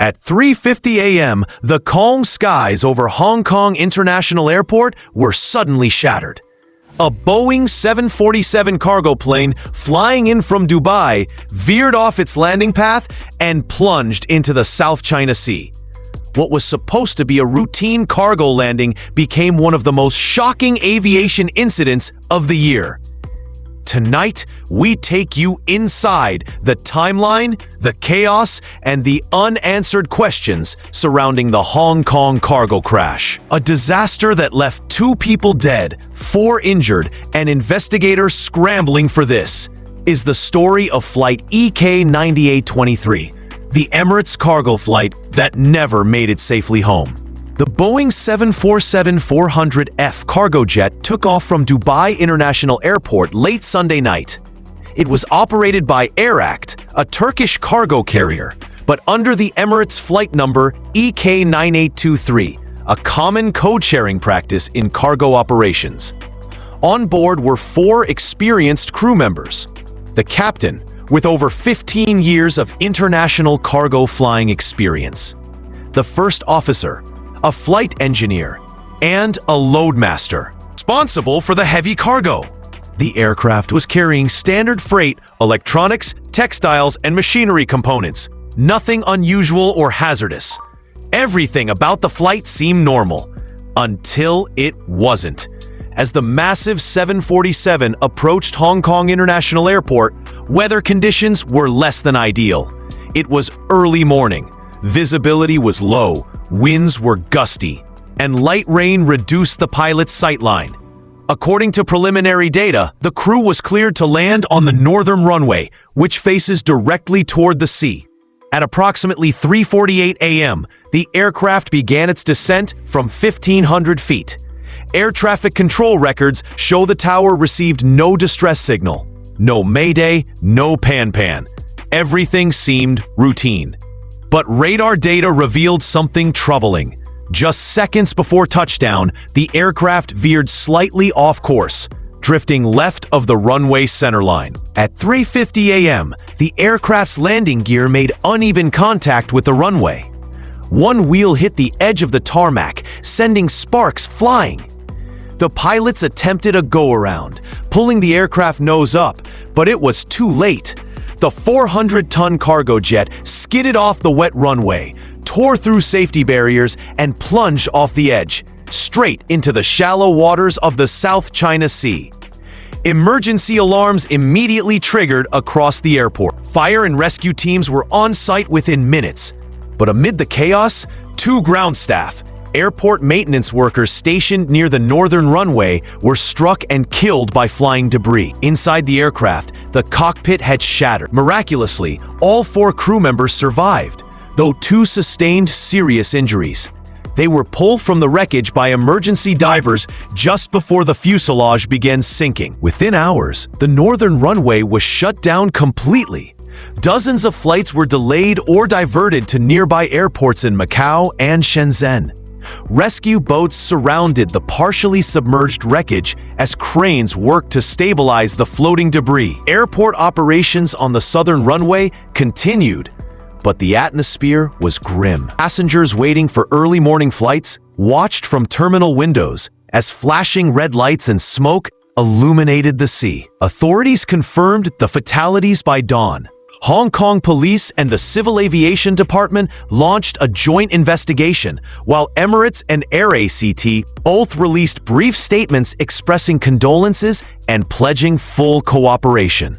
At 3:50 a.m., the calm skies over Hong Kong International Airport were suddenly shattered. A Boeing 747 cargo plane flying in from Dubai veered off its landing path and plunged into the South China Sea. What was supposed to be a routine cargo landing became one of the most shocking aviation incidents of the year. Tonight, we take you inside the timeline, the chaos, and the unanswered questions surrounding the Hong Kong cargo crash. A disaster that left 2 people dead, 4 injured, and investigators scrambling for this is the story of Flight EK9823, the Emirates cargo flight that never made it safely home. The Boeing 747-400F cargo jet took off from Dubai International Airport late Sunday night. It was operated by AirACT, a Turkish cargo carrier, but under the Emirates flight number EK9823, a common code-sharing practice in cargo operations. On board were 4 experienced crew members. The captain, with over 15 years of international cargo flying experience. The first officer, a flight engineer, and a loadmaster, responsible for the heavy cargo. The aircraft was carrying standard freight, electronics, textiles, and machinery components. Nothing unusual or hazardous. Everything about the flight seemed normal, until it wasn't. As the massive 747 approached Hong Kong International Airport, weather conditions were less than ideal. It was early morning. Visibility was low, winds were gusty, and light rain reduced the pilot's sightline. According to preliminary data, the crew was cleared to land on the northern runway, which faces directly toward the sea. At approximately 3:48 a.m., the aircraft began its descent from 1,500 feet. Air traffic control records show the tower received no distress signal. No mayday, no pan-pan. Everything seemed routine. But radar data revealed something troubling. Just seconds before touchdown, the aircraft veered slightly off course, drifting left of the runway centerline. At 3:50 a.m., the aircraft's landing gear made uneven contact with the runway. One wheel hit the edge of the tarmac, sending sparks flying. The pilots attempted a go-around, pulling the aircraft nose up, but it was too late. The 400-ton cargo jet skidded off the wet runway, tore through safety barriers, and plunged off the edge, straight into the shallow waters of the South China Sea. Emergency alarms immediately triggered across the airport. Fire and rescue teams were on site within minutes. But amid the chaos, 2 ground staff, airport maintenance workers stationed near the northern runway, were struck and killed by flying debris. Inside the aircraft, the cockpit had shattered. Miraculously, all 4 crew members survived, though 2 sustained serious injuries. They were pulled from the wreckage by emergency divers just before the fuselage began sinking. Within hours, the northern runway was shut down completely. Dozens of flights were delayed or diverted to nearby airports in Macau and Shenzhen. Rescue boats surrounded the partially submerged wreckage as cranes worked to stabilize the floating debris. Airport operations on the southern runway continued, but the atmosphere was grim. Passengers waiting for early morning flights watched from terminal windows as flashing red lights and smoke illuminated the sea. Authorities confirmed the fatalities by dawn. Hong Kong Police and the Civil Aviation Department launched a joint investigation, while Emirates and AirACT both released brief statements expressing condolences and pledging full cooperation.